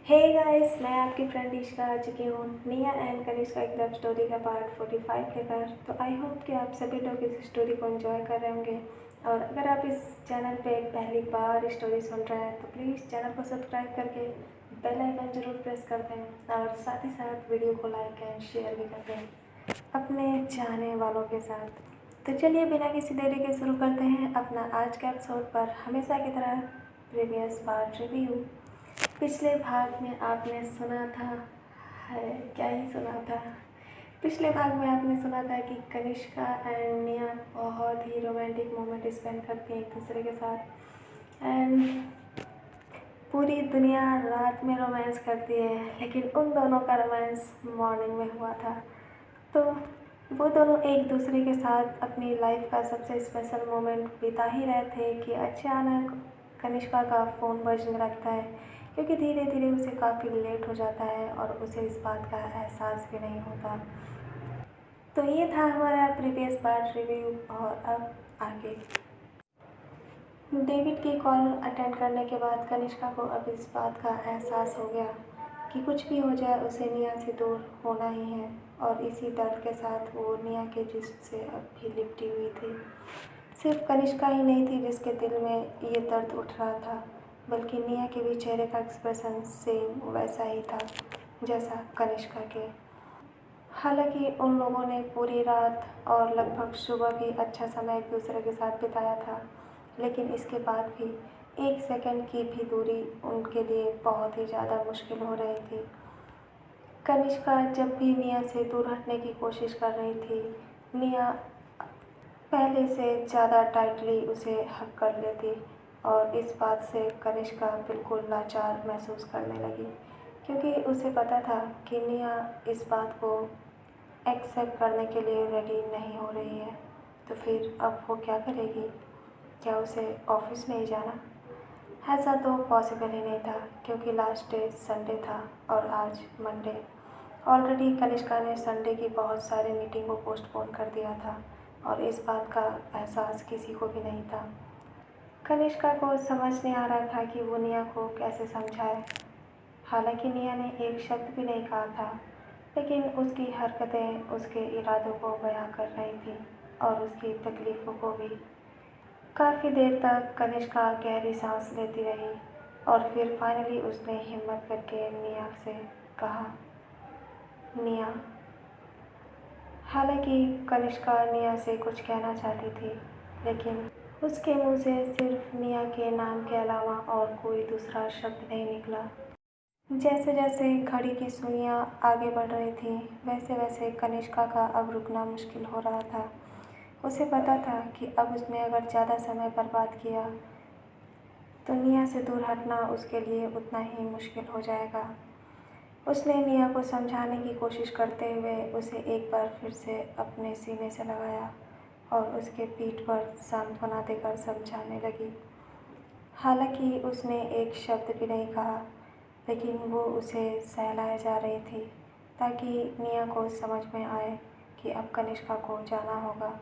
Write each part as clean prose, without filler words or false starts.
Hey guys, मैं आपकी friend Ishika आ चुकी हूँ निया एंड कनिष्का एक लव स्टोरी का पार्ट 45 लेकर। तो आई होप कि आप सभी लोग इस स्टोरी को एंजॉय कर रहे होंगे। और अगर आप इस चैनल पे पहली बार स्टोरी सुन रहे हैं तो प्लीज़ चैनल को सब्सक्राइब करके बेल आइकन जरूर प्रेस कर दें और साथ ही साथ वीडियो को लाइक एंड शेयर भी कर दें अपने चाहने वालों के साथ। तो चलिए बिना किसी देरी के शुरू करते हैं अपना आज का एपिसोड पर हमेशा की तरह प्रीवियस पार्ट रिव्यू। पिछले भाग में आपने सुना था है क्या ही सुना था। पिछले भाग में आपने सुना था कि कनिष्का एंड निया बहुत ही रोमांटिक मोमेंट स्पेंड करती हैं एक दूसरे के साथ एंड पूरी दुनिया रात में रोमांस करती है, लेकिन उन दोनों का रोमांस मॉर्निंग में हुआ था। तो वो दोनों एक दूसरे के साथ अपनी लाइफ का सबसे स्पेशल मोमेंट बिता ही रहे थे कि अचानक कनिष्का का फ़ोन बजने लगता है, क्योंकि धीरे धीरे उसे काफ़ी लेट हो जाता है और उसे इस बात का एहसास भी नहीं होता। तो ये था हमारा प्रीवियस पार्ट रिव्यू। और अब आगे डेविड की कॉल अटेंड करने के बाद कनिष्का को अब इस बात का एहसास हो गया कि कुछ भी हो जाए उसे निया से दूर होना ही है। और इसी दर्द के साथ वो निया के जिस्म से अब भी लिपटी हुई थी। सिर्फ कनिष्का ही नहीं थी जिसके दिल में ये दर्द उठ रहा था, बल्कि निया के भी चेहरे का एक्सप्रेशन सेम वैसा ही था जैसा कनिष्का के। हालांकि उन लोगों ने पूरी रात और लगभग सुबह भी अच्छा समय एक दूसरे के साथ बिताया था, लेकिन इसके बाद भी एक सेकंड की भी दूरी उनके लिए बहुत ही ज़्यादा मुश्किल हो रही थी। कनिष्का जब भी निया से दूर हटने की कोशिश कर रही थी, निया पहले से ज़्यादा टाइटली उसे हग कर लेती और इस बात से कनिष्का बिल्कुल लाचार महसूस करने लगी, क्योंकि उसे पता था कि निया इस बात को एक्सेप्ट करने के लिए रेडी नहीं हो रही है। तो फिर अब वो क्या करेगी? क्या उसे ऑफिस नहीं जाना? ऐसा तो पॉसिबल ही नहीं था, क्योंकि लास्ट डे संडे था और आज मंडे। ऑलरेडी कनिष्का ने संडे की बहुत सारी मीटिंग को पोस्टपोन कर दिया था और इस बात का एहसास किसी को भी नहीं था। कनिष्का को समझ नहीं आ रहा था कि वो निया को कैसे समझाए। हालांकि निया ने एक शब्द भी नहीं कहा था, लेकिन उसकी हरकतें उसके इरादों को बयां कर रही थी और उसकी तकलीफ़ों को भी। काफ़ी देर तक कनिष्का गहरी सांस लेती रही और फिर फाइनली उसने हिम्मत करके निया से कहा, निया। हालांकि कनिष्का निया से कुछ कहना चाहती थी, लेकिन उसके मुंह से सिर्फ निया के नाम के अलावा और कोई दूसरा शब्द नहीं निकला। जैसे जैसे घड़ी की सुइयां आगे बढ़ रही थीं, वैसे वैसे कनिष्का का अब रुकना मुश्किल हो रहा था। उसे पता था कि अब उसने अगर ज़्यादा समय बर्बाद किया तो निया से दूर हटना उसके लिए उतना ही मुश्किल हो जाएगा। उसने निया को समझाने की कोशिश करते हुए उसे एक बार फिर से अपने सीने से लगाया और उसके पीठ पर सांत्वना देकर समझाने लगी। हालांकि उसने एक शब्द भी नहीं कहा, लेकिन वो उसे सहलाए जा रही थी ताकि निया को समझ में आए कि अब कनिष्का को जाना होगा।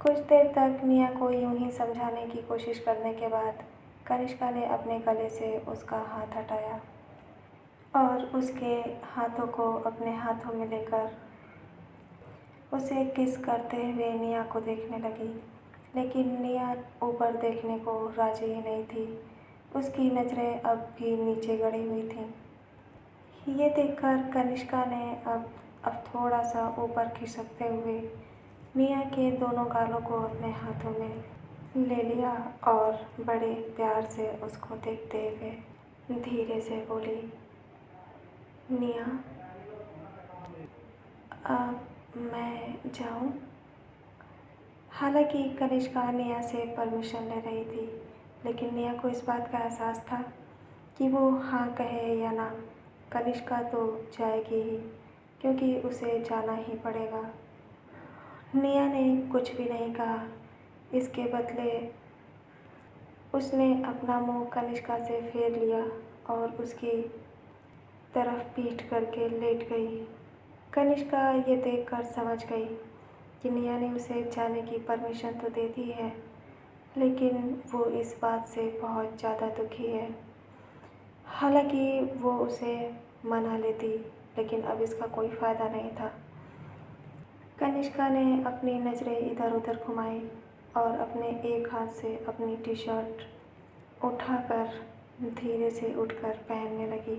कुछ देर तक निया को यूं ही समझाने की कोशिश करने के बाद कनिष्का ने अपने गले से उसका हाथ हटाया और उसके हाथों को अपने हाथों में लेकर उसे किस करते हुए निया को देखने लगी। लेकिन निया ऊपर देखने को राजी ही नहीं थी। उसकी नज़रें अब भी नीचे गड़ी हुई थीं। ये देखकर कनिष्का ने अब थोड़ा सा ऊपर खिसकते हुए निया के दोनों गालों को अपने हाथों में ले लिया और बड़े प्यार से उसको देखते हुए धीरे से बोली, निया, अब मैं जाऊं? हालांकि कनिष्का निया से परमिशन ले रही थी, लेकिन निया को इस बात का एहसास था कि वो हाँ कहे या ना, कनिष्का तो जाएगी ही, क्योंकि उसे जाना ही पड़ेगा। निया ने कुछ भी नहीं कहा। इसके बदले उसने अपना मुंह कनिष्का से फेर लिया और उसकी तरफ पीठ करके लेट गई। कनिष्का ये देखकर समझ गई कि निया ने उसे जाने की परमिशन तो दे दी है, लेकिन वो इस बात से बहुत ज़्यादा दुखी है। हालांकि वो उसे मना लेती, लेकिन अब इसका कोई फ़ायदा नहीं था। कनिष्का ने अपनी नज़रें इधर-उधर घुमाई और अपने एक हाथ से अपनी टी-शर्ट उठाकर धीरे से उठकर पहनने लगी।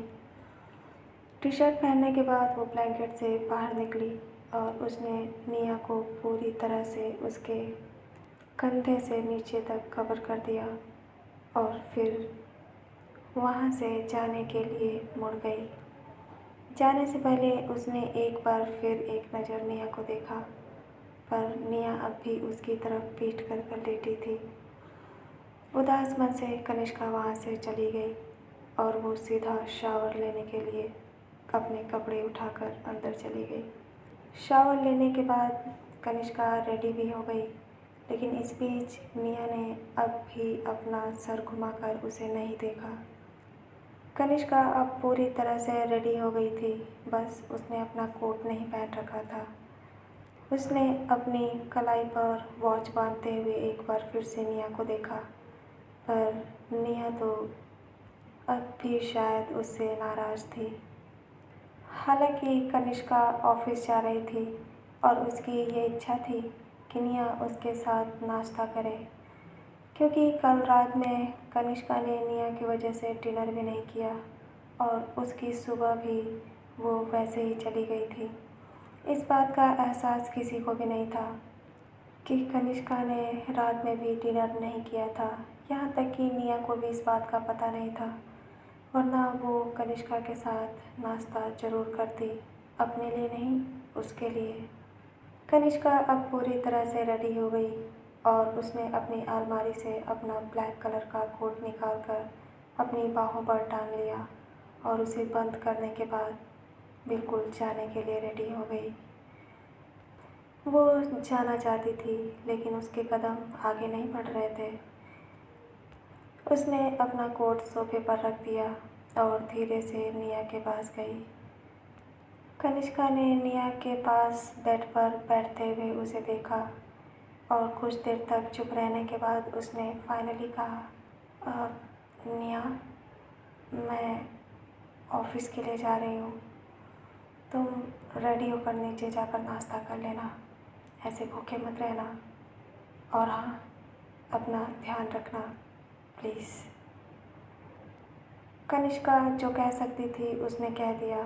टी-शर्ट पहनने के बाद वो ब्लैंकेट से बाहर निकली और उसने निया को पूरी तरह से उसके कंधे से नीचे तक कवर कर दिया और फिर वहाँ से जाने के लिए मुड़ गई। जाने से पहले उसने एक बार फिर एक नज़र निया को देखा, पर निया अब भी उसकी तरफ पीठ कर लेटी थी। उदास मन से कनिष्का वहाँ से चली गई और वो सीधा शावर लेने के लिए अपने कपड़े उठाकर अंदर चली गई। शावर लेने के बाद कनिष्का रेडी भी हो गई, लेकिन इस बीच निया ने अब भी अपना सर घुमाकर उसे नहीं देखा। कनिष्का अब पूरी तरह से रेडी हो गई थी, बस उसने अपना कोट नहीं पहन रखा था। उसने अपनी कलाई पर वॉच बांधते हुए एक बार फिर से निया को देखा, पर निया तो अब भी शायद उससे नाराज़ थी। हालांकि कनिष्का ऑफिस जा रही थी और उसकी ये इच्छा थी कि निया उसके साथ नाश्ता करे, क्योंकि कल रात में कनिष्का ने निया की वजह से डिनर भी नहीं किया और उसकी सुबह भी वो वैसे ही चली गई थी। इस बात का एहसास किसी को भी नहीं था कि कनिष्का ने रात में भी डिनर नहीं किया था। यहाँ तक कि निया को भी इस बात का पता नहीं था, वरना वो कनिष्का के साथ नाश्ता ज़रूर करती, अपने लिए नहीं, उसके लिए। कनिष्का अब पूरी तरह से रेडी हो गई और उसने अपनी अलमारी से अपना ब्लैक कलर का कोट निकाल कर अपनी बाहों पर टांग लिया और उसे बंद करने के बाद बिल्कुल जाने के लिए रेडी हो गई। वो जाना चाहती थी, लेकिन उसके कदम आगे नहीं बढ़ रहे थे। उसने अपना कोट सोफे पर रख दिया और धीरे से निया के पास गई। कनिष्का ने निया के पास बेड पर बैठते हुए उसे देखा और कुछ देर तक चुप रहने के बाद उसने फाइनली कहा, निया, मैं ऑफिस के लिए जा रही हूँ। तुम रेडी होकर नीचे जाकर नाश्ता कर लेना, ऐसे भूखे मत रहना, और हाँ, अपना ध्यान रखना प्लीज़। कनिष्का जो कह सकती थी उसने कह दिया,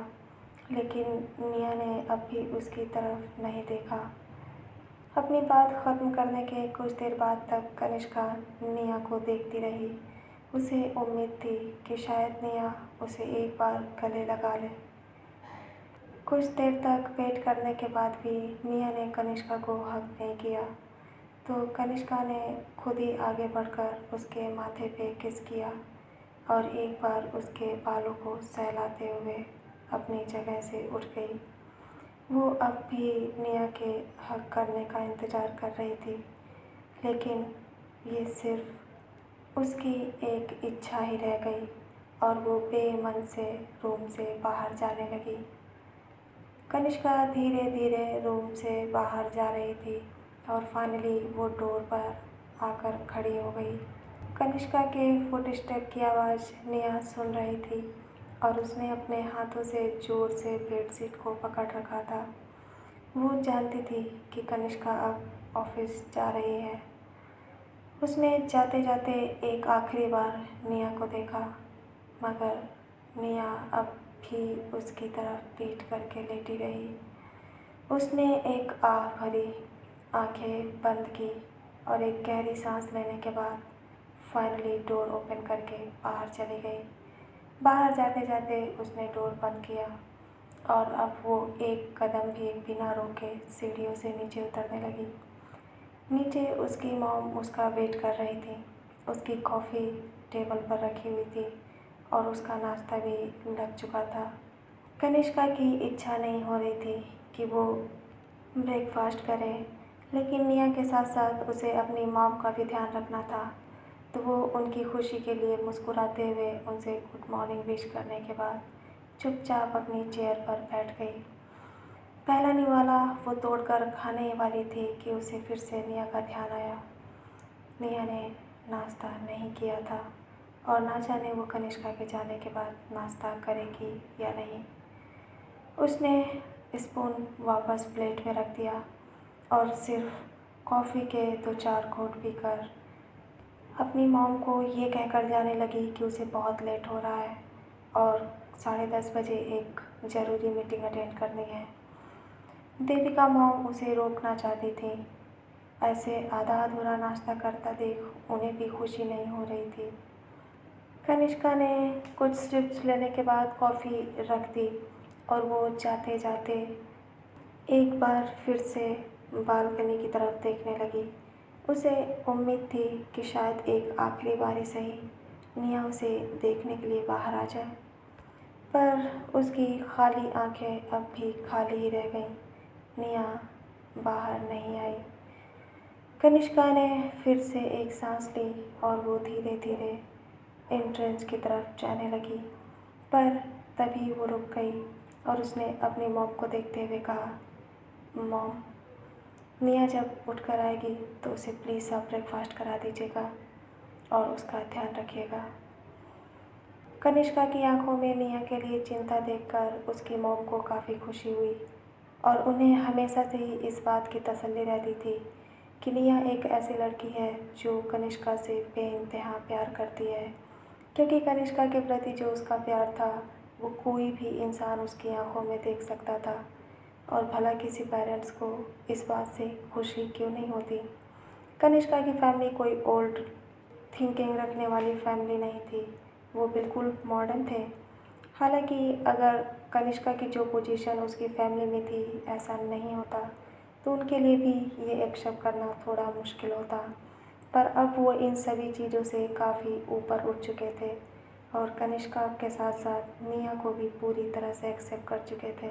लेकिन निया ने अब भी उसकी तरफ नहीं देखा। अपनी बात ख़त्म करने के कुछ देर बाद तक कनिष्का निया को देखती रही। उसे उम्मीद थी कि शायद निया उसे एक बार गले लगा ले। कुछ देर तक वेट करने के बाद भी निया ने कनिष्का को हग नहीं किया, तो कनिष्का ने खुद ही आगे बढ़कर उसके माथे पे किस किया और एक बार उसके बालों को सहलाते हुए अपनी जगह से उठ गई। वो अब भी निया के हक करने का इंतज़ार कर रही थी, लेकिन ये सिर्फ उसकी एक इच्छा ही रह गई और वो बेमन से रूम से बाहर जाने लगी। कनिष्का धीरे धीरे रूम से बाहर जा रही थी और फाइनली वो डोर पर आकर खड़ी हो गई। कनिष्का के फुटस्टेप की आवाज़ निया सुन रही थी और उसने अपने हाथों से ज़ोर से बेडशीट को पकड़ रखा था। वो जानती थी कि कनिष्का अब ऑफिस जा रही है। उसने जाते जाते एक आखिरी बार निया को देखा, मगर निया अब भी उसकी तरफ पीठ करके लेटी रही। उसने एक आह भरी आंखें बंद की और एक गहरी सांस लेने के बाद फाइनली डोर ओपन करके बाहर चली गई। बाहर जाते जाते उसने डोर बंद किया और अब वो एक कदम भी बिना रोके सीढ़ियों से नीचे उतरने लगी। नीचे उसकी मॉम उसका वेट कर रही थी। उसकी कॉफ़ी टेबल पर रखी हुई थी और उसका नाश्ता भी लग चुका था। कनिष्का की इच्छा नहीं हो रही थी कि वो ब्रेकफास्ट करे, लेकिन निया के साथ साथ उसे अपनी मॉम का भी ध्यान रखना था, तो वो उनकी खुशी के लिए मुस्कुराते हुए उनसे गुड मॉर्निंग विश करने के बाद चुपचाप अपनी चेयर पर बैठ गई। पहला निवाला वो तोड़कर खाने ही वाली थी कि उसे फिर से निया का ध्यान आया। निया ने नाश्ता नहीं किया था और ना जाने वो कनिष्का के जाने के बाद नाश्ता करेगी या नहीं। उसने स्पून वापस प्लेट में रख दिया और सिर्फ कॉफ़ी के 2-4 घूंट पीकर अपनी मॉम को ये कहकर जाने लगी कि उसे बहुत लेट हो रहा है और 10:30 बजे एक ज़रूरी मीटिंग अटेंड करनी है। देविका मॉम उसे रोकना चाहती थी। ऐसे आधा अधूरा नाश्ता करता देख उन्हें भी खुशी नहीं हो रही थी। कनिष्का ने कुछ स्ट्रिप्स लेने के बाद कॉफ़ी रख दी और वो जाते जाते एक बार फिर से बालकनी की तरफ देखने लगी। उसे उम्मीद थी कि शायद एक आखिरी बारी सही निया उसे देखने के लिए बाहर आ जाए, पर उसकी खाली आंखें अब भी खाली ही रह गईं। निया बाहर नहीं आई। कनिष्का ने फिर से एक सांस ली और वो धीरे धीरे एंट्रेंस की तरफ जाने लगी, पर तभी वो रुक गई और उसने अपनी मॉम को देखते हुए कहा, मॉम, निया जब उठकर आएगी तो उसे प्लीज़ आप ब्रेकफास्ट करा दीजिएगा और उसका ध्यान रखिएगा। कनिष्का की आंखों में निया के लिए चिंता देखकर उसकी मॉम को काफ़ी खुशी हुई और उन्हें हमेशा से ही इस बात की तसल्ली रहती थी कि निया एक ऐसी लड़की है जो कनिष्का से बेइंतहा प्यार करती है, क्योंकि कनिष्का के प्रति जो उसका प्यार था वो कोई भी इंसान उसकी आंखों में देख सकता था। और भला किसी पेरेंट्स को इस बात से खुशी क्यों नहीं होती। कनिष्का की फैमिली कोई ओल्ड थिंकिंग रखने वाली फैमिली नहीं थी, वो बिल्कुल मॉडर्न थे। हालांकि अगर कनिष्का की जो पोजीशन उसकी फैमिली में थी ऐसा नहीं होता तो उनके लिए भी ये एक्सेप्ट करना थोड़ा मुश्किल होता, पर अब वो इन सभी चीज़ों से काफ़ी ऊपर उठ चुके थे और कनिष्का के साथ साथ निया को भी पूरी तरह से एक्सेप्ट कर चुके थे।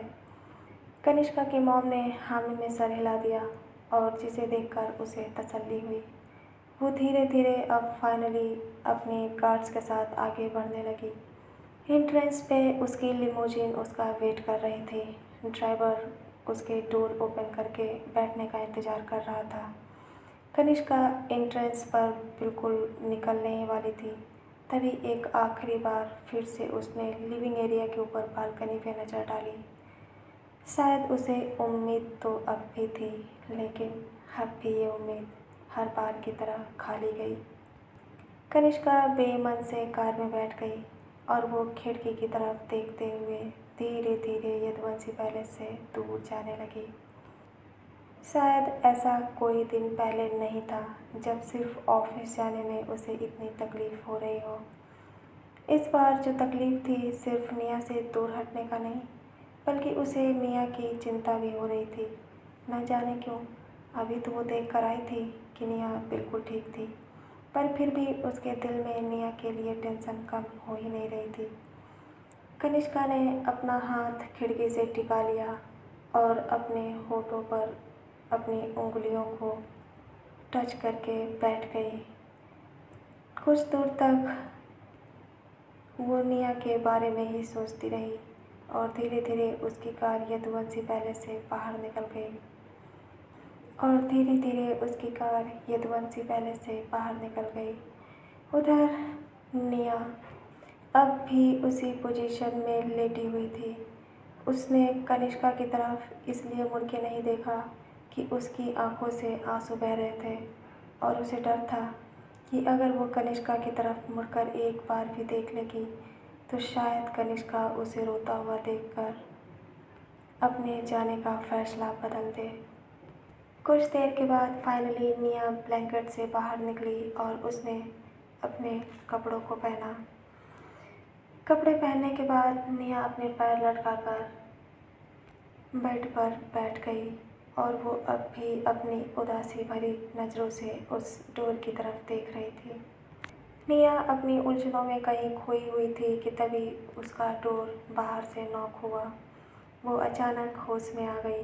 कनिष्का की मॉम ने हामी में सर हिला दिया और जिसे देखकर उसे तसल्ली हुई। वो धीरे धीरे अब फाइनली अपने गार्ड्स के साथ आगे बढ़ने लगी। एंट्रेंस पे उसकी लिमोजिन उसका वेट कर रही थी। ड्राइवर उसके डोर ओपन करके बैठने का इंतज़ार कर रहा था। कनिष्का एंट्रेंस पर बिल्कुल निकलने ही वाली थी, तभी एक आखिरी बार फिर से उसने लिविंग एरिया के ऊपर बालकनी पे नज़र डाली। शायद उसे उम्मीद तो अब भी थी, लेकिन अब भी ये उम्मीद हर बार की तरह खाली गई। कनिष्का बेमन से कार में बैठ गई और वो खिड़की की तरफ देखते हुए धीरे धीरे यदुवंशी पैलेस से दूर जाने लगी। शायद ऐसा कोई दिन पहले नहीं था जब सिर्फ ऑफिस जाने में उसे इतनी तकलीफ़ हो रही हो। इस बार जो तकलीफ़ थी सिर्फ निया से दूर हटने का नहीं, बल्कि उसे निया की चिंता भी हो रही थी। न जाने क्यों, अभी तो वो देख कर आई थी कि निया बिल्कुल ठीक थी, पर फिर भी उसके दिल में निया के लिए टेंशन कम हो ही नहीं रही थी। कनिष्का ने अपना हाथ खिड़की से टिका लिया और अपने होठों पर अपनी उंगलियों को टच करके बैठ गई। कुछ दूर तक वो निया के बारे में ही सोचती रही और धीरे धीरे उसकी कार यदुवंशी पैलेस से बाहर निकल गई उधर निया अब भी उसी पोजीशन में लेटी हुई थी। उसने कनिष्का की तरफ इसलिए मुड़ के नहीं देखा कि उसकी आंखों से आंसू बह रहे थे और उसे डर था कि अगर वो कनिष्का की तरफ मुड़कर एक बार भी देख लेगी तो शायद कनिष्का उसे रोता हुआ देखकर अपने जाने का फैसला बदल दे। कुछ देर के बाद फाइनली निया ब्लैंकेट से बाहर निकली और उसने अपने कपड़ों को पहना। कपड़े पहनने के बाद निया अपने पैर लटकाकर बेड पर बैठ गई और वो अब भी अपनी उदासी भरी नज़रों से उस डोर की तरफ देख रही थी। निया अपनी उलझनों में कहीं खोई हुई थी कि तभी उसका डोर बाहर से नॉक हुआ। वो अचानक होश में आ गई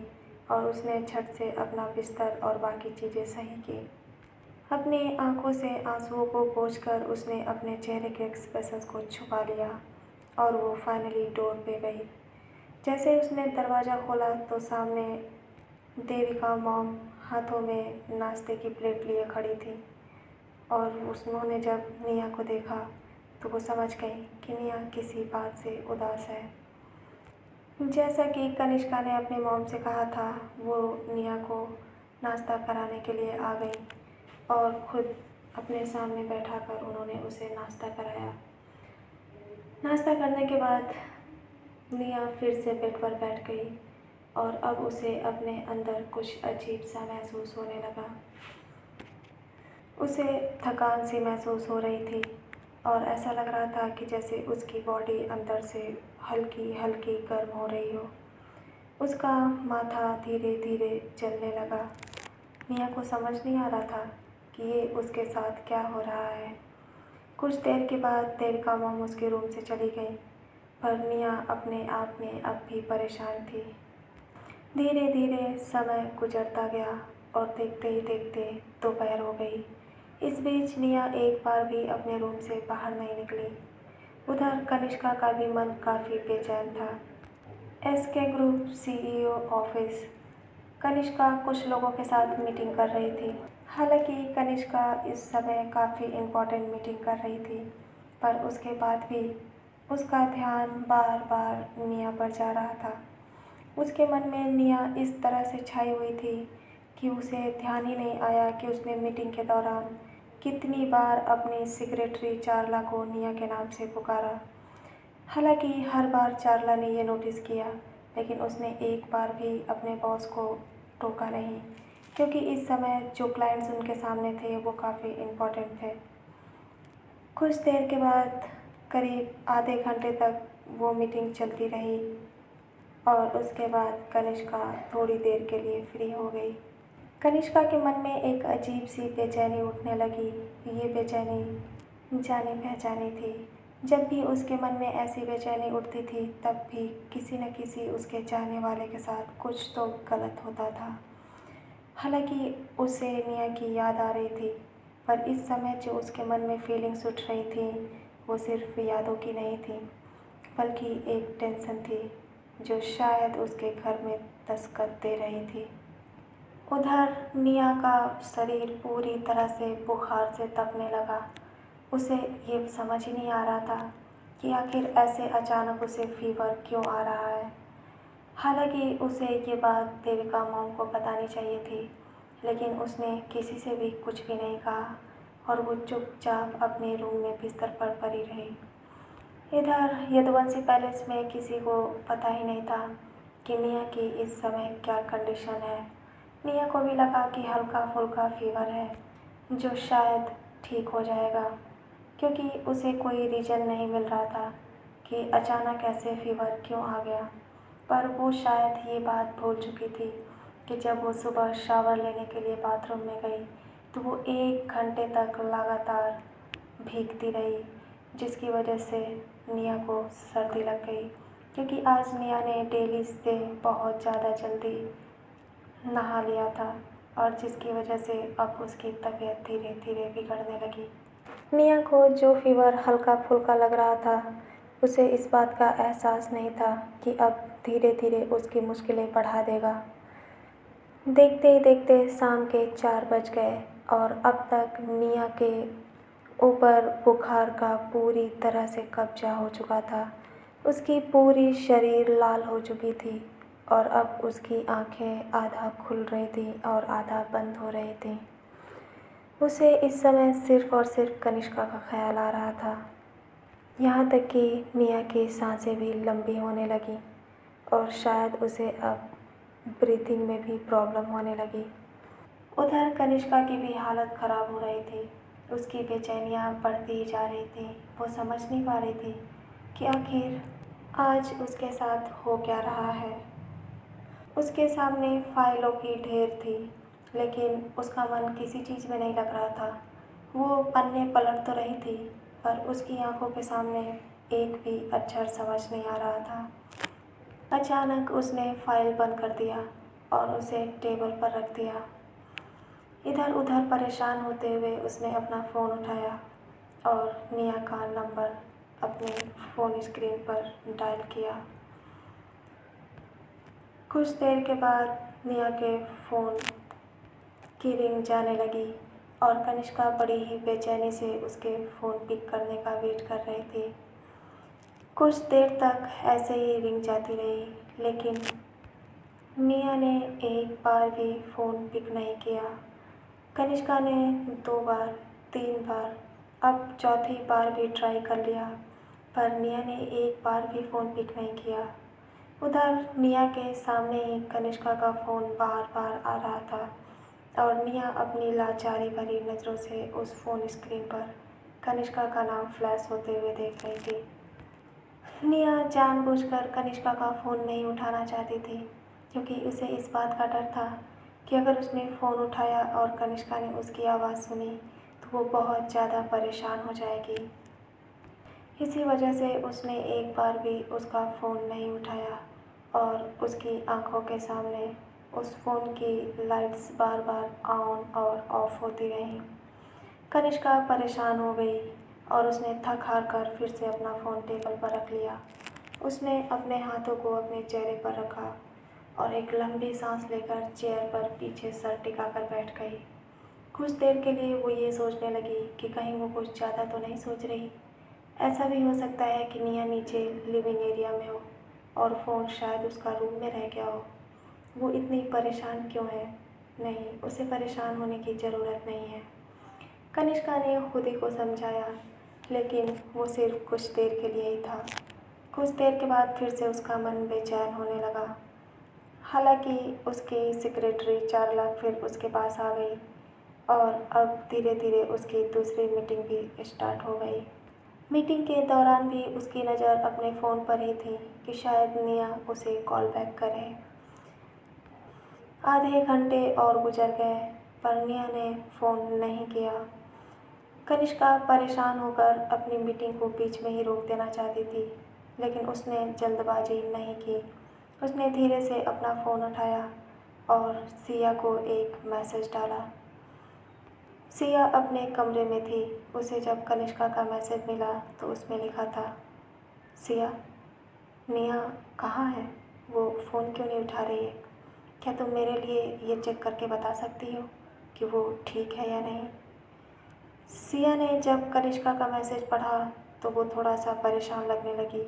और उसने झट से अपना बिस्तर और बाकी चीज़ें सही की। अपनी आंखों से आंसुओं को पोंछकर उसने अपने चेहरे के एक्सप्रेशंस को छुपा लिया और वो फाइनली डोर पे गई। जैसे ही उसने दरवाज़ा खोला तो सामने देविका मॉम हाथों में नाश्ते की प्लेट लिए खड़ी थी और उन्होंने जब निया को देखा तो वो समझ गई कि निया किसी बात से उदास है। जैसा कि कनिष्का ने अपनी मॉम से कहा था, वो निया को नाश्ता कराने के लिए आ गई और खुद अपने सामने बैठाकर उन्होंने उसे नाश्ता कराया। नाश्ता करने के बाद निया फिर से बेड पर बैठ गई और अब उसे अपने अंदर कुछ अजीब सा महसूस होने लगा। उसे थकान सी महसूस हो रही थी और ऐसा लग रहा था कि जैसे उसकी बॉडी अंदर से हल्की हल्की गर्म हो रही हो। उसका माथा धीरे धीरे जलने लगा। निया को समझ नहीं आ रहा था कि ये उसके साथ क्या हो रहा है। कुछ देर के बाद देविका मॉम उसके रूम से चली गई, पर निया अपने आप में अब भी परेशान थी। धीरे धीरे समय गुजरता गया और देखते ही देखते दोपहर हो गई। इस बीच निया एक बार भी अपने रूम से बाहर नहीं निकली। उधर कनिष्का का भी मन काफ़ी बेचैन था। SK group CEO office. Kanishka कुछ लोगों के साथ मीटिंग कर रही थी। हालांकि कनिष्का इस समय काफ़ी इम्पोर्टेंट मीटिंग कर रही थी, पर उसके बाद भी उसका ध्यान बार बार निया पर जा रहा था। उसके मन में निया इस तरह से छाई हुई थी कि उसे ध्यान ही नहीं आया कि उसने मीटिंग के दौरान कितनी बार अपनी सेक्रेटरी चारला को निया के नाम से पुकारा। हालांकि हर बार चारला ने ये नोटिस किया, लेकिन उसने एक बार भी अपने बॉस को टोका नहीं, क्योंकि इस समय जो क्लाइंट्स उनके सामने थे वो काफ़ी इम्पोर्टेंट थे। कुछ देर के बाद करीब आधे घंटे तक वो मीटिंग चलती रही और उसके बाद कनिष्का थोड़ी देर के लिए फ्री हो गई। कनिष्का के मन में एक अजीब सी बेचैनी उठने लगी। ये बेचैनी जानी पहचानी थी। जब भी उसके मन में ऐसी बेचैनी उठती थी, तब भी किसी न किसी उसके चाहने वाले के साथ कुछ तो गलत होता था। हालांकि उसे निया की याद आ रही थी, पर इस समय जो उसके मन में फीलिंग्स उठ रही थी वो सिर्फ यादों की नहीं थी, बल्कि एक टेंशन थी जो शायद उसके घर में दस्तक दे रही थी। उधर निया का शरीर पूरी तरह से बुखार से तपने लगा। उसे ये समझ ही नहीं आ रहा था कि आखिर ऐसे अचानक उसे फीवर क्यों आ रहा है। हालांकि उसे ये बात देविका मॉम को बतानी चाहिए थी, लेकिन उसने किसी से भी कुछ भी नहीं कहा और वो चुपचाप अपने रूम में बिस्तर पर पड़ी रही। इधर यदुवंशी पैलेस में किसी को पता ही नहीं था कि निया की इस समय क्या कंडीशन है। निया को भी लगा कि हल्का फुल्का फीवर है, जो शायद ठीक हो जाएगा, क्योंकि उसे कोई रीज़न नहीं मिल रहा था कि अचानक ऐसे फीवर क्यों आ गया। पर वो शायद ये बात भूल चुकी थी कि जब वो सुबह शावर लेने के लिए बाथरूम में गई तो वो 1 घंटे तक लगातार भीगती रही, जिसकी वजह से निया को सर्दी लग गई, क्योंकि आज निया ने डेली से बहुत ज़्यादा जल्दी नहा लिया था और जिसकी वजह से अब उसकी तबीयत धीरे धीरे बिगड़ने लगी। निया को जो फीवर हल्का फुल्का लग रहा था, उसे इस बात का एहसास नहीं था कि अब धीरे धीरे उसकी मुश्किलें बढ़ा देगा। देखते ही देखते शाम के 4 बज गए और अब तक निया के ऊपर बुखार का पूरी तरह से कब्जा हो चुका था। उसकी पूरी शरीर लाल हो चुकी थी और अब उसकी आंखें आधा खुल रही थी और आधा बंद हो रही थी। उसे इस समय सिर्फ और सिर्फ कनिष्का का ख्याल आ रहा था। यहाँ तक कि निया की सांसें भी लंबी होने लगी और शायद उसे अब ब्रीथिंग में भी प्रॉब्लम होने लगी। उधर कनिष्का की भी हालत ख़राब हो रही थी। उसकी बेचैनियाँ बढ़ती ही जा रही थी। वो समझ नहीं पा रही थी कि आखिर आज उसके साथ हो क्या रहा है। उसके सामने फाइलों की ढेर थी, लेकिन उसका मन किसी चीज़ में नहीं लग रहा था। वो पन्ने पलट तो रही थी, पर उसकी आंखों के सामने एक भी अक्षर समझ नहीं आ रहा था। अचानक उसने फाइल बंद कर दिया और उसे टेबल पर रख दिया। इधर उधर परेशान होते हुए उसने अपना फ़ोन उठाया और निया का नंबर अपने फ़ोन स्क्रीन पर डायल किया। कुछ देर के बाद निया के फ़ोन की रिंग जाने लगी और कनिष्का बड़ी ही बेचैनी से उसके फ़ोन पिक करने का वेट कर रही थी। कुछ देर तक ऐसे ही रिंग जाती रही, लेकिन निया ने एक बार भी फ़ोन पिक नहीं किया। कनिष्का ने 2 बार, 3 बार, अब चौथी बार भी ट्राई कर लिया, पर निया ने एक बार भी फ़ोन पिक नहीं किया। उधर निया के सामने ही कनिष्का का फ़ोन बार-बार आ रहा था और निया अपनी लाचारी भरी नज़रों से उस फ़ोन स्क्रीन पर कनिष्का का नाम फ्लैश होते हुए देख रही थी। निया जानबूझकर कनिष्का का फ़ोन नहीं उठाना चाहती थी, क्योंकि उसे इस बात का डर था कि अगर उसने फ़ोन उठाया और कनिष्का ने उसकी आवाज़ सुनी तो वो बहुत ज़्यादा परेशान हो जाएगी। इसी वजह से उसने एक बार भी उसका फ़ोन नहीं उठाया और उसकी आंखों के सामने उस फ़ोन की लाइट्स बार-बार ऑन और ऑफ होती रहीं। कनिष्का परेशान हो गई और उसने थक हार कर फिर से अपना फ़ोन टेबल पर रख लिया। उसने अपने हाथों को अपने चेहरे पर रखा और एक लंबी सांस लेकर चेयर पर पीछे सर टिकाकर बैठ गई। कुछ देर के लिए वो ये सोचने लगी कि कहीं वो कुछ ज़्यादा तो नहीं सोच रही। ऐसा भी हो सकता है कि निया नीचे लिविंग एरिया में हो और फ़ोन शायद उसका रूम में रह गया हो। वो इतनी परेशान क्यों है? नहीं, उसे परेशान होने की ज़रूरत नहीं है। कनिष्का ने खुद ही को समझाया, लेकिन वो सिर्फ कुछ देर के लिए ही था। कुछ देर के बाद फिर से उसका मन बेचैन होने लगा। हालांकि उसकी सेक्रेटरी चार्ला फिर उसके पास आ गई और अब धीरे-धीरे उसकी दूसरी मीटिंग भी स्टार्ट हो गई। मीटिंग के दौरान भी उसकी नज़र अपने फ़ोन पर ही थी कि शायद निया उसे कॉल बैक करे। आधे घंटे और गुजर गए, पर निया ने फ़ोन नहीं किया। कनिष्का परेशान होकर अपनी मीटिंग को बीच में ही रोक देना चाहती थी, लेकिन उसने जल्दबाजी नहीं की। उसने धीरे से अपना फ़ोन उठाया और सिया को एक मैसेज डाला। सिया अपने कमरे में थी। उसे जब कनिष्का का मैसेज मिला तो उसमें लिखा था, सिया, निया कहाँ है? वो फ़ोन क्यों नहीं उठा रही है? क्या तुम मेरे लिए ये चेक करके बता सकती हो कि वो ठीक है या नहीं? सिया ने जब कनिष्का का मैसेज पढ़ा तो वो थोड़ा सा परेशान लगने लगी।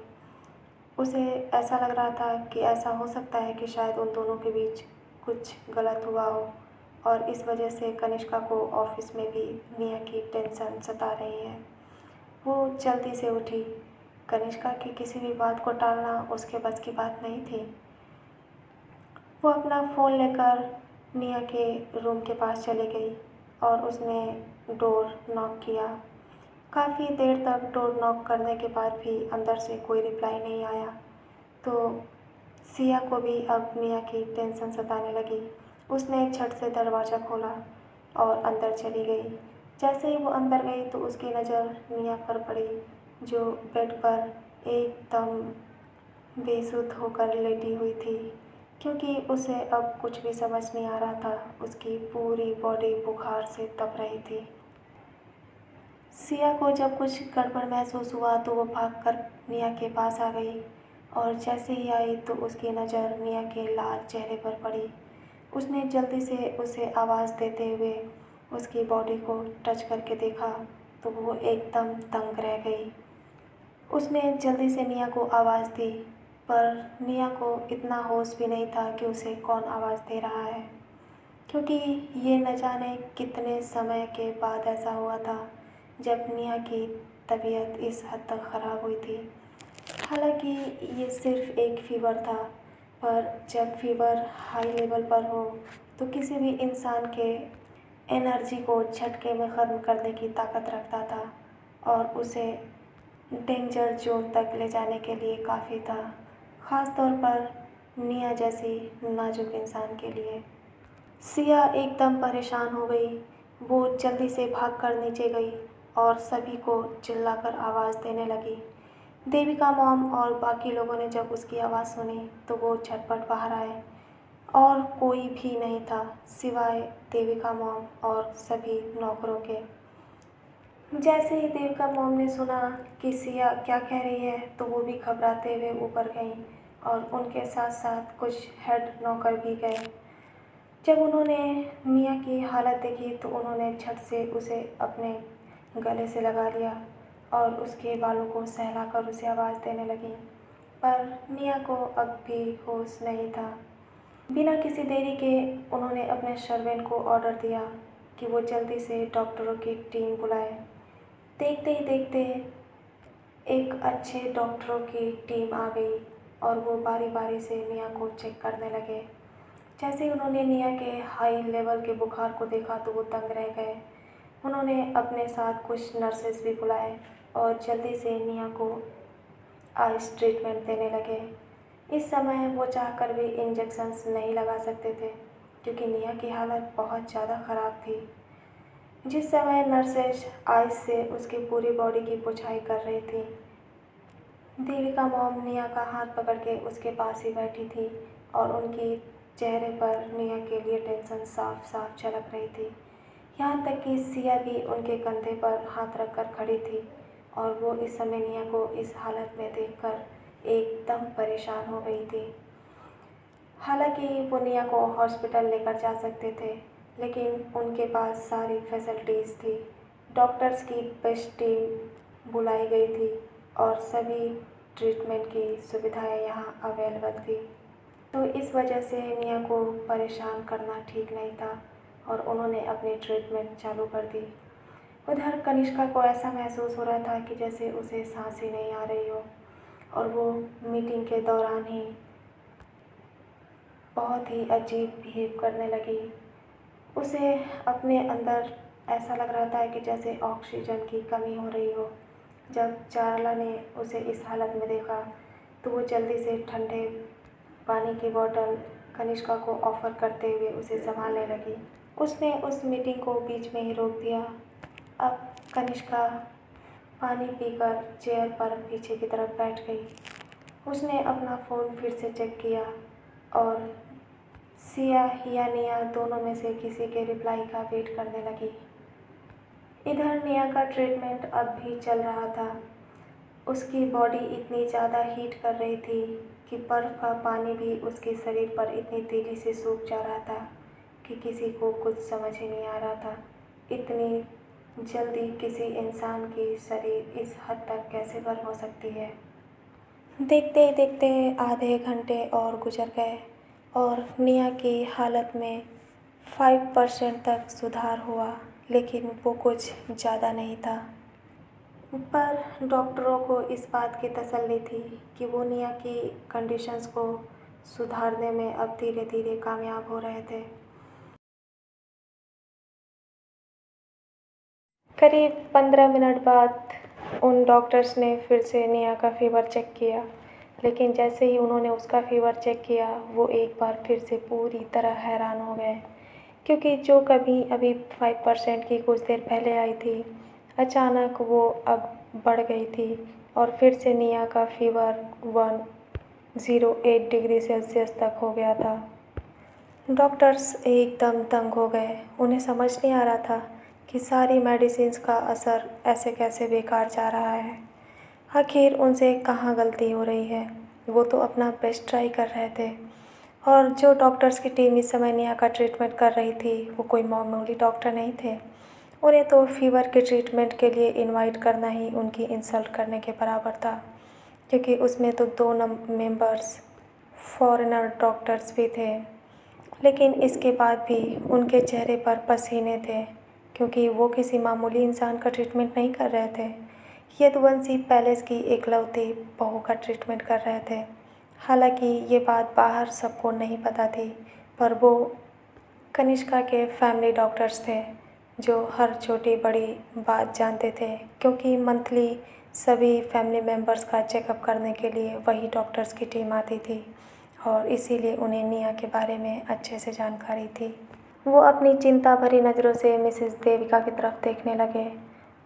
उसे ऐसा लग रहा था कि ऐसा हो सकता है कि शायद उन दोनों के बीच कुछ गलत हुआ हो और इस वजह से कनिष्का को ऑफिस में भी निया की टेंशन सता रही है। वो जल्दी से उठी। कनिष्का की किसी भी बात को टालना उसके बस की बात नहीं थी। वो अपना फ़ोन लेकर निया के रूम के पास चली गई और उसने डोर नॉक किया। काफ़ी देर तक डोर नॉक करने के बाद भी अंदर से कोई रिप्लाई नहीं आया, तो सिया को भी अब निया की टेंशन सताने लगी। उसने झट से दरवाज़ा खोला और अंदर चली गई। जैसे ही वो अंदर गई तो उसकी नज़र निया पर पड़ी, जो बेड पर एकदम बेसुध होकर लेटी हुई थी, क्योंकि उसे अब कुछ भी समझ नहीं आ रहा था। उसकी पूरी बॉडी बुखार से तप रही थी। सिया को जब कुछ गड़बड़ महसूस हुआ तो वो भागकर निया के पास आ गई और जैसे ही आई तो उसकी नज़र निया के लाल चेहरे पर पड़ी। उसने जल्दी से उसे आवाज़ देते हुए उसकी बॉडी को टच करके देखा तो वो एकदम दंग रह गई। उसने जल्दी से निया को आवाज़ दी, पर निया को इतना होश भी नहीं था कि उसे कौन आवाज़ दे रहा है, क्योंकि ये न जाने कितने समय के बाद ऐसा हुआ था जब निया की तबीयत इस हद तक ख़राब हुई थी। हालांकि ये सिर्फ़ एक फ़ीवर था, पर जब फ़ीवर हाई लेवल पर हो तो किसी भी इंसान के एनर्जी को झटके में ख़त्म करने की ताकत रखता था और उसे डेंजर जोन तक ले जाने के लिए काफ़ी था, ख़ास तौर पर निया जैसी नाजुक इंसान के लिए। सिया एकदम परेशान हो गई। वो जल्दी से भागकर नीचे गई और सभी को चिल्लाकर आवाज़ देने लगी। देविका मॉम और बाकी लोगों ने जब उसकी आवाज़ सुनी तो वो झटपट बाहर आए और कोई भी नहीं था सिवाय देविका मॉम और सभी नौकरों के। जैसे ही देविका मॉम ने सुना कि सिया क्या कह रही है तो वो भी घबराते हुए ऊपर गईं और उनके साथ साथ कुछ हेड नौकर भी गए। जब उन्होंने निया की हालत देखी तो उन्होंने झट से उसे अपने गले से लगा लिया और उसके बालों को सहलाकर उसे आवाज़ देने लगी, पर निया को अब भी होश नहीं था। बिना किसी देरी के उन्होंने अपने सर्वेंट को ऑर्डर दिया कि वो जल्दी से डॉक्टरों की टीम बुलाए। देखते ही देखते एक अच्छे डॉक्टरों की टीम आ गई और वो बारी बारी से निया को चेक करने लगे। जैसे ही उन्होंने निया के हाई लेवल के बुखार को देखा तो वो दंग रह गए। उन्होंने अपने साथ कुछ नर्सेस भी बुलाए और जल्दी से निया को आइस ट्रीटमेंट देने लगे। इस समय वो चाहकर भी इंजेक्शंस नहीं लगा सकते थे क्योंकि निया की हालत बहुत ज़्यादा ख़राब थी। जिस समय नर्सेस आइस से उसकी पूरी बॉडी की पुछाई कर रही थी, दीपिका मॉम निया का हाथ पकड़ के उसके पास ही बैठी थी और उनकी चेहरे पर निया के लिए टेंशन साफ साफ झलक रही थी। यहाँ तक कि सिया भी उनके कंधे पर हाथ रखकर खड़ी थी और वो इस समय निया को इस हालत में देखकर एकदम परेशान हो गई थी। हालांकि वो निया को हॉस्पिटल लेकर जा सकते थे, लेकिन उनके पास सारी फैसिलिटीज़ थी। डॉक्टर्स की बेस्ट टीम बुलाई गई थी और सभी ट्रीटमेंट की सुविधाएं यहाँ अवेलेबल थी। तो इस वजह से निया को परेशान करना ठीक नहीं था और उन्होंने अपनी ट्रीटमेंट चालू कर दी। उधर कनिष्का को ऐसा महसूस हो रहा था कि जैसे उसे सांस ही नहीं आ रही हो और वो मीटिंग के दौरान ही बहुत ही अजीब बिहेव करने लगी। उसे अपने अंदर ऐसा लग रहा था कि जैसे ऑक्सीजन की कमी हो रही हो। जब चारला ने उसे इस हालत में देखा तो वो जल्दी से ठंडे पानी की बोतल कनिष्का को ऑफ़र करते हुए उसे संभालने लगी। उसने उस मीटिंग को बीच में ही रोक दिया। अब कनिष्का पानी पीकर चेयर पर पीछे की तरफ बैठ गई। उसने अपना फ़ोन फिर से चेक किया और सिया या निया दोनों में से किसी के रिप्लाई का वेट करने लगी। इधर निया का ट्रीटमेंट अब भी चल रहा था। उसकी बॉडी इतनी ज़्यादा हीट कर रही थी कि बर्फ़ का पानी भी उसके शरीर पर इतनी तेज़ी से सूख जा रहा था कि किसी को कुछ समझ ही नहीं आ रहा था। इतनी जल्दी किसी इंसान की शरीर इस हद तक कैसे गर्म हो सकती है। देखते ही देखते आधे घंटे और गुजर गए और निया की हालत में 5% तक सुधार हुआ, लेकिन वो कुछ ज़्यादा नहीं था। पर डॉक्टरों को इस बात की तसल्ली थी कि वो निया की कंडीशंस को सुधारने में अब धीरे धीरे कामयाब हो रहे थे। करीब 15 मिनट बाद उन डॉक्टर्स ने फिर से निया का फ़ीवर चेक किया, लेकिन जैसे ही उन्होंने उसका फ़ीवर चेक किया वो एक बार फिर से पूरी तरह हैरान हो गए, क्योंकि जो कभी अभी 5% की कुछ देर पहले आई थी, अचानक वो अब बढ़ गई थी और फिर से निया का फ़ीवर 108 डिग्री सेल्सियस तक हो गया था। डॉक्टर्स एकदम दंग हो गए। उन्हें समझ नहीं आ रहा था कि सारी मेडिसिन्स का असर ऐसे कैसे बेकार जा रहा है। आखिर उनसे कहाँ गलती हो रही है। वो तो अपना बेस्ट ट्राई कर रहे थे और जो डॉक्टर्स की टीम इस समय निया का ट्रीटमेंट कर रही थी वो कोई मामूली डॉक्टर नहीं थे। उन्हें तो फ़ीवर के ट्रीटमेंट के लिए इनवाइट करना ही उनकी इंसल्ट करने के बराबर था, क्योंकि उसमें तो 2 मेंबर्स फॉरेनर डॉक्टर्स भी थे। लेकिन इसके बाद भी उनके चेहरे पर पसीने थे, क्योंकि वो किसी मामूली इंसान का ट्रीटमेंट नहीं कर रहे थे। यदुवंशी पैलेस की एकलौती बहू का ट्रीटमेंट कर रहे थे। हालांकि ये बात बाहर सबको नहीं पता थी, पर वो कनिष्का के फैमिली डॉक्टर्स थे जो हर छोटी बड़ी बात जानते थे, क्योंकि मंथली सभी फैमिली मेम्बर्स का चेकअप करने के लिए वही डॉक्टर्स की टीम आती थी और इसीलिए उन्हें निया के बारे में अच्छे से जानकारी थी। वो अपनी चिंता भरी नज़रों से मिसेस देविका की तरफ देखने लगे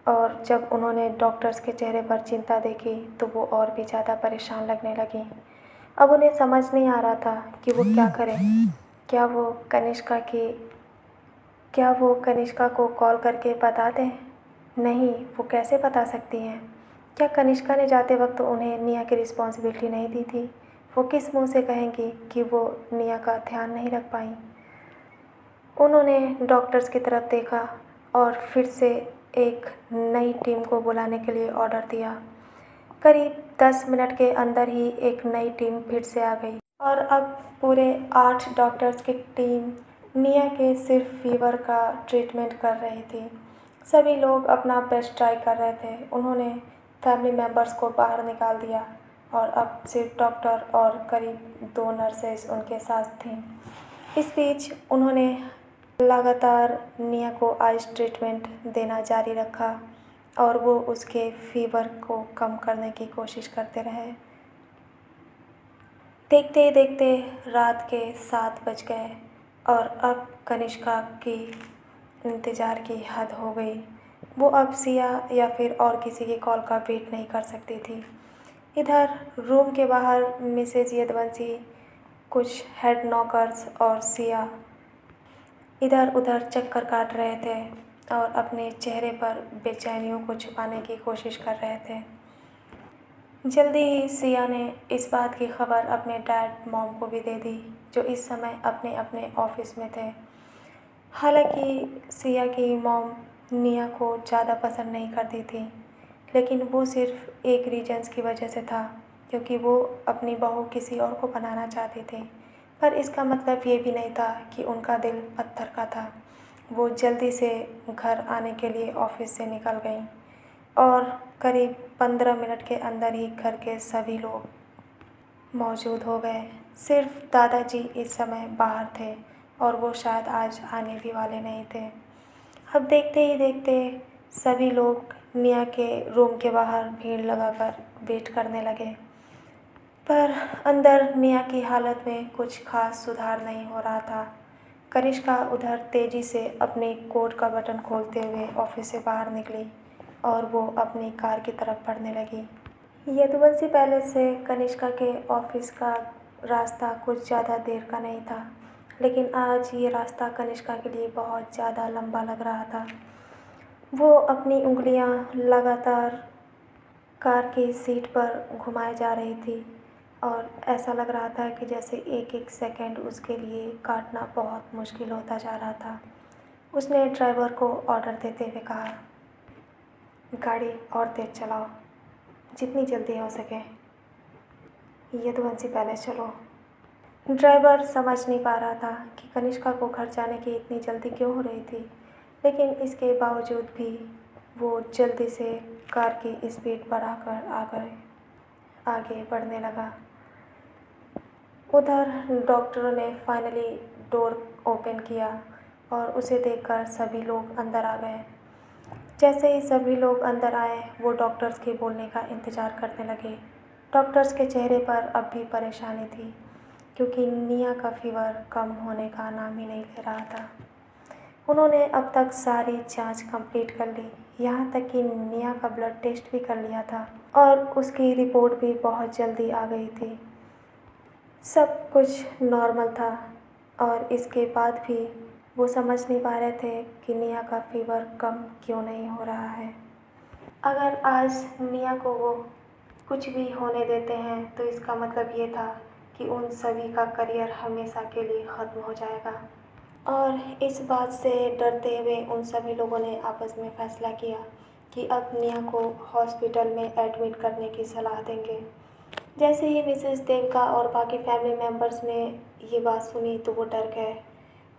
और जब उन्होंने डॉक्टर्स के चेहरे पर चिंता देखी तो वो और भी ज़्यादा परेशान लगने लगी। अब उन्हें समझ नहीं आ रहा था कि वो क्या करें। क्या वो कनिष्का को कॉल करके बता दें? नहीं, वो कैसे बता सकती हैं? क्या कनिष्का ने जाते वक्त उन्हें निया की रिस्पॉन्सिबिलिटी नहीं दी थी? वो किस मुंह से कहेंगी कि वो निया का ध्यान नहीं रख पाईं? उन्होंने डॉक्टर्स की तरफ देखा और फिर से एक नई टीम को बुलाने के लिए ऑर्डर दिया। करीब 10 मिनट के अंदर ही एक नई टीम फिर से आ गई और अब पूरे 8 डॉक्टर्स की टीम निया के सिर्फ फीवर का ट्रीटमेंट कर रही थी। सभी लोग अपना बेस्ट ट्राई कर रहे थे। उन्होंने फैमिली मेम्बर्स को बाहर निकाल दिया और अब सिर्फ डॉक्टर और करीब 2 नर्सेज उनके साथ थीं। इस बीच उन्होंने लगातार निया को आइस ट्रीटमेंट देना जारी रखा और वो उसके फीवर को कम करने की कोशिश करते रहे। देखते ही देखते रात के 7 बज गए और अब कनिष्का की इंतज़ार की हद हो गई। वो अब सिया या फिर और किसी की कॉल का वेट नहीं कर सकती थी। इधर रूम के बाहर मिसेज यदुवंशी, कुछ हेड नॉकर्स और सिया इधर उधर चक्कर काट रहे थे और अपने चेहरे पर बेचैनियों को छुपाने की कोशिश कर रहे थे। जल्दी ही सिया ने इस बात की खबर अपने डैड मॉम को भी दे दी, जो इस समय अपने अपने ऑफिस में थे। हालांकि सिया की मॉम निया को ज़्यादा पसंद नहीं करती थी, लेकिन वो सिर्फ एक रीजन्स की वजह से था, क्योंकि वो अपनी बहू किसी और को बनाना चाहती थी। पर इसका मतलब ये भी नहीं था कि उनका दिल पत्थर का था। वो जल्दी से घर आने के लिए ऑफिस से निकल गईं और करीब 15 मिनट के अंदर ही घर के सभी लोग मौजूद हो गए। सिर्फ दादाजी इस समय बाहर थे और वो शायद आज आने भी वाले नहीं थे। अब देखते ही देखते सभी लोग निया के रूम के बाहर भीड़ लगाकर वेट करने लगे, पर अंदर निया की हालत में कुछ खास सुधार नहीं हो रहा था। कनिष्का उधर तेज़ी से अपने कोट का बटन खोलते हुए ऑफिस से बाहर निकली और वो अपनी कार की तरफ बढ़ने लगी। यदुवंशी पैलेस से कनिष्का के ऑफिस का रास्ता कुछ ज़्यादा देर का नहीं था, लेकिन आज ये रास्ता कनिष्का के लिए बहुत ज़्यादा लंबा लग रहा था। वो अपनी उंगलियां लगातार कार की सीट पर घुमाए जा रही थी और ऐसा लग रहा था कि जैसे एक एक सेकंड उसके लिए काटना बहुत मुश्किल होता जा रहा था। उसने ड्राइवर को ऑर्डर देते हुए कहा, गाड़ी और तेज चलाओ, जितनी जल्दी हो सके। यदुवंशी पैलेस चलो। ड्राइवर समझ नहीं पा रहा था कि कनिष्का को घर जाने की इतनी जल्दी क्यों हो रही थी, लेकिन इसके बावजूद भी वो जल्दी से कार की स्पीड बढ़ाकर आगे बढ़ने लगा। उधर डॉक्टरों ने फाइनली डोर ओपन किया और उसे देखकर सभी लोग अंदर आ गए। जैसे ही सभी लोग अंदर आए, वो डॉक्टर्स के बोलने का इंतज़ार करने लगे। डॉक्टर्स के चेहरे पर अब भी परेशानी थी, क्योंकि निया का फीवर कम होने का नाम ही नहीं ले रहा था। उन्होंने अब तक सारी जांच कंप्लीट कर ली, यहाँ तक कि निया का ब्लड टेस्ट भी कर लिया था और उसकी रिपोर्ट भी बहुत जल्दी आ गई थी। सब कुछ नॉर्मल था और इसके बाद भी वो समझ नहीं पा रहे थे कि निया का फीवर कम क्यों नहीं हो रहा है। अगर आज निया को वो कुछ भी होने देते हैं तो इसका मतलब ये था कि उन सभी का करियर हमेशा के लिए ख़त्म हो जाएगा। और इस बात से डरते हुए उन सभी लोगों ने आपस में फ़ैसला किया कि अब निया को हॉस्पिटल में एडमिट करने की सलाह देंगे। जैसे ही मिसेस देवका और बाकी फैमिली मेम्बर्स ने ये बात सुनी तो वो डर गए।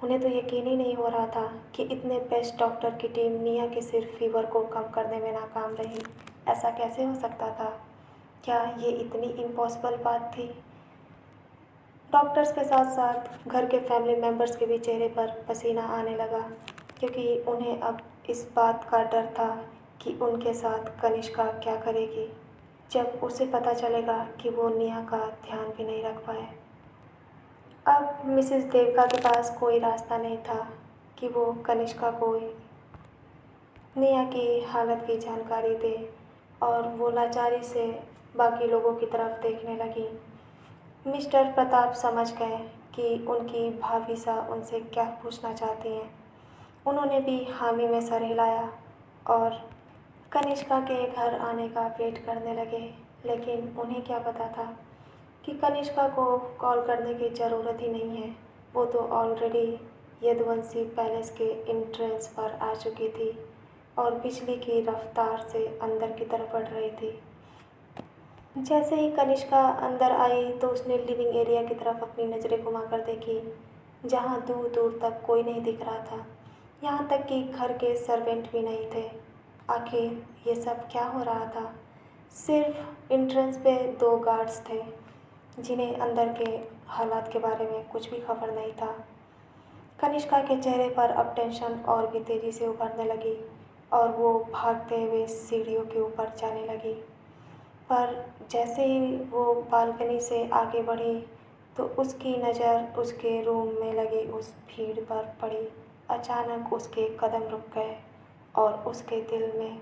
उन्हें तो यकीन ही नहीं हो रहा था कि इतने बेस्ट डॉक्टर की टीम निया के सिर्फ फीवर को कम करने में नाकाम रही। ऐसा कैसे हो सकता था? क्या ये इतनी इम्पॉसिबल बात थी? डॉक्टर्स के साथ साथ घर के फैमिली मेम्बर्स के भी चेहरे पर पसीना आने लगा, क्योंकि उन्हें अब इस बात का डर था कि उनके साथ कनिष्का क्या करेगी जब उसे पता चलेगा कि वो निया का ध्यान भी नहीं रख पाए। अब मिसेस देवका के पास कोई रास्ता नहीं था कि वो कनिष्का को निया की हालत की जानकारी दे, और वो लाचारी से बाकी लोगों की तरफ देखने लगी। मिस्टर प्रताप समझ गए कि उनकी भाभी सा उनसे क्या पूछना चाहती हैं। उन्होंने भी हामी में सर हिलाया और कनिष्का के घर आने का वेट करने लगे, लेकिन उन्हें क्या पता था कि कनिष्का को कॉल करने की ज़रूरत ही नहीं है। वो तो ऑलरेडी यदुवंशी पैलेस के एंट्रेंस पर आ चुकी थी और बिजली की रफ्तार से अंदर की तरफ बढ़ रही थी। जैसे ही कनिष्का अंदर आई तो उसने लिविंग एरिया की तरफ अपनी नज़रें घुमाकर देखी, जहाँ दूर दूर तक कोई नहीं दिख रहा था। यहाँ तक कि घर के सर्वेंट भी नहीं थे। आखिर ये सब क्या हो रहा था? सिर्फ एंट्रेंस पे 2 गार्ड्स थे, जिन्हें अंदर के हालात के बारे में कुछ भी खबर नहीं था। कनिष्का के चेहरे पर अब टेंशन और भी तेज़ी से उभरने लगी और वो भागते हुए सीढ़ियों के ऊपर जाने लगी। पर जैसे ही वो बालकनी से आगे बढ़ी तो उसकी नज़र उसके रूम में लगी उस भीड़ पर पड़ी। अचानक उसके कदम रुक गए और उसके दिल में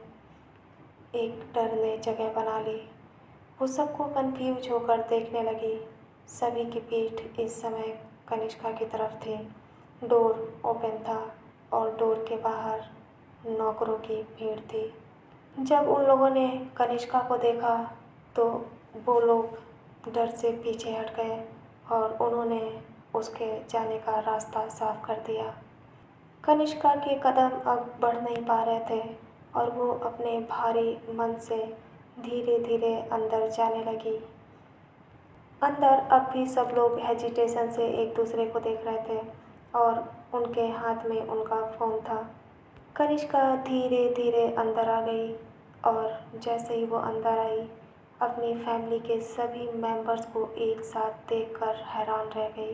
एक डर ने जगह बना ली। वो सबको कंफ्यूज होकर देखने लगी। सभी की पीठ इस समय कनिष्का की तरफ थी। डोर ओपन था और डोर के बाहर नौकरों की भीड़ थी। जब उन लोगों ने कनिष्का को देखा तो वो लोग डर से पीछे हट गए और उन्होंने उसके जाने का रास्ता साफ कर दिया। कनिष्का के कदम अब बढ़ नहीं पा रहे थे और वो अपने भारी मन से धीरे धीरे अंदर जाने लगी। अंदर अब भी सब लोग हेजिटेशन से एक दूसरे को देख रहे थे और उनके हाथ में उनका फ़ोन था। कनिष्का धीरे धीरे अंदर आ गई और जैसे ही वो अंदर आई अपनी फैमिली के सभी मेंबर्स को एक साथ देखकर हैरान रह गई।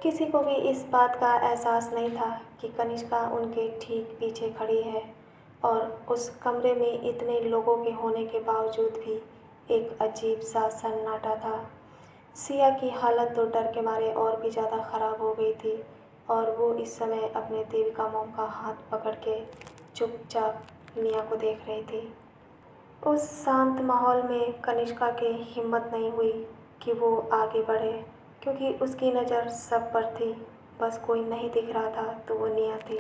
किसी को भी इस बात का एहसास नहीं था कि कनिष्का उनके ठीक पीछे खड़ी है और उस कमरे में इतने लोगों के होने के बावजूद भी एक अजीब सा सन्नाटा था। सिया की हालत तो डर के मारे और भी ज़्यादा ख़राब हो गई थी और वो इस समय अपने देविका मॉम का हाथ पकड़ के चुपचाप निया को देख रही थी। उस शांत माहौल में कनिष्का की हिम्मत नहीं हुई कि वो आगे बढ़े, क्योंकि उसकी नज़र सब पर थी। बस कोई नहीं दिख रहा था तो वो निया थी।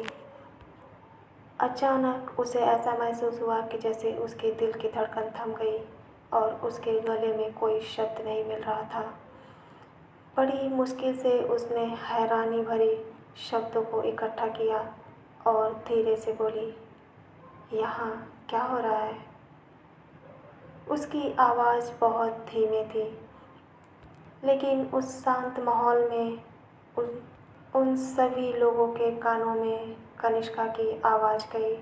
अचानक उसे ऐसा महसूस हुआ कि जैसे उसके दिल की धड़कन थम गई और उसके गले में कोई शब्द नहीं मिल रहा था। बड़ी मुश्किल से उसने हैरानी भरी शब्दों को इकट्ठा किया और धीरे से बोली, यहाँ क्या हो रहा है? उसकी आवाज़ बहुत धीमी थी, लेकिन उस शांत माहौल में उन सभी लोगों के कानों में कनिष्का की आवाज़ गई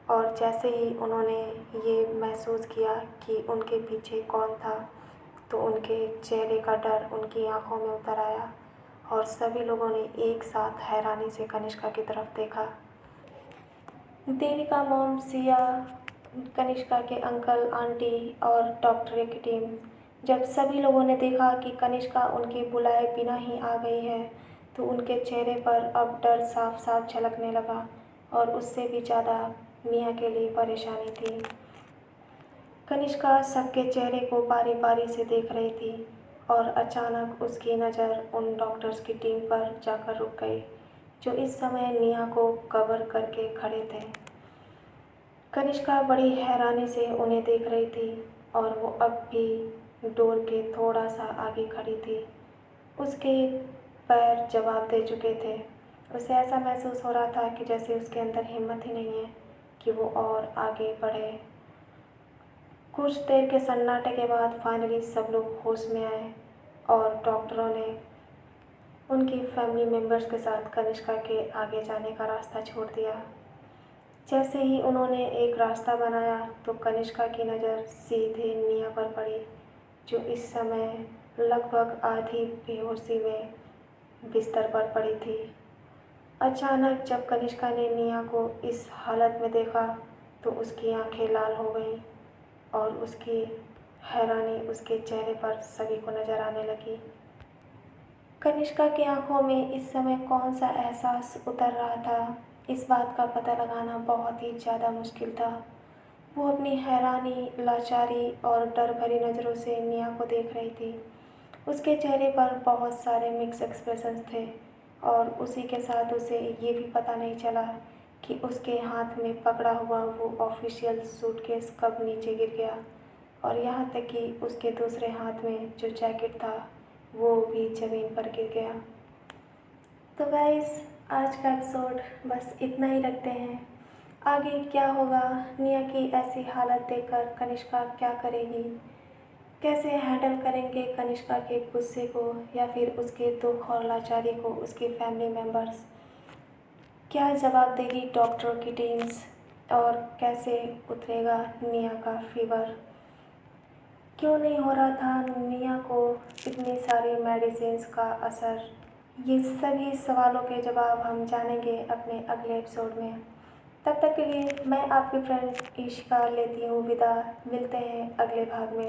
और जैसे ही उन्होंने ये महसूस किया कि उनके पीछे कौन था तो उनके चेहरे का डर उनकी आंखों में उतर आया और सभी लोगों ने एक साथ हैरानी से कनिष्का की तरफ देखा। देविका मॉम, सिया, कनिष्का के अंकल आंटी और डॉक्टर की टीम, जब सभी लोगों ने देखा कि कनिष्का उनके बुलाए बिना ही आ गई है तो उनके चेहरे पर अब डर साफ साफ झलकने लगा और उससे भी ज़्यादा मिया के लिए परेशानी थी। कनिष्का सबके चेहरे को बारी बारी से देख रही थी और अचानक उसकी नज़र उन डॉक्टर्स की टीम पर जाकर रुक गई, जो इस समय निया को कवर करके खड़े थे। कनिष्का बड़ी हैरानी से उन्हें देख रही थी और वो अब भी डोर के थोड़ा सा आगे खड़ी थी। उसके पैर जवाब दे चुके थे। उसे ऐसा महसूस हो रहा था कि जैसे उसके अंदर हिम्मत ही नहीं है कि वो और आगे बढ़े। कुछ देर के सन्नाटे के बाद फाइनली सब लोग होश में आए और डॉक्टरों ने उनकी फैमिली मेम्बर्स के साथ कनिष्का के आगे जाने का रास्ता छोड़ दिया। जैसे ही उन्होंने एक रास्ता बनाया तो कनिष्का की नज़र सीधे निया पर पड़ी, जो इस समय लगभग आधी बेहोशी में बिस्तर पर पड़ी थी। अचानक जब कनिष्का ने निया को इस हालत में देखा तो उसकी आंखें लाल हो गईं और उसकी हैरानी उसके चेहरे पर सभी को नज़र आने लगी। कनिष्का की आंखों में इस समय कौन सा एहसास उतर रहा था, इस बात का पता लगाना बहुत ही ज़्यादा मुश्किल था। वो अपनी हैरानी, लाचारी और डर भरी नज़रों से निया को देख रही थी। उसके चेहरे पर बहुत सारे मिक्स एक्सप्रेशंस थे और उसी के साथ उसे ये भी पता नहीं चला कि उसके हाथ में पकड़ा हुआ वो ऑफिशियल सूटकेस कब नीचे गिर गया और यहाँ तक कि उसके दूसरे हाथ में जो जैकेट था वो भी ज़मीन पर गिर गया। तो गाइस, आज का एपिसोड बस इतना ही रखते हैं। आगे क्या होगा, निया की ऐसी हालत देखकर कनिष्का क्या करेगी, कैसे हैंडल करेंगे कनिष्का के गुस्से को या फिर उसके दुख और लाचारी को उसकी फैमिली मेम्बर्स, क्या जवाब देगी डॉक्टरों की टीम्स, और कैसे उतरेगा निया का फीवर, क्यों नहीं हो रहा था निया को इतनी सारी मेडिसिन्स का असर। ये सभी सवालों के जवाब हम जानेंगे अपने अगले एपिसोड में। तब तक के लिए मैं आपकी फ्रेंड ईशिका लेती हूँ विदा। मिलते हैं अगले भाग में।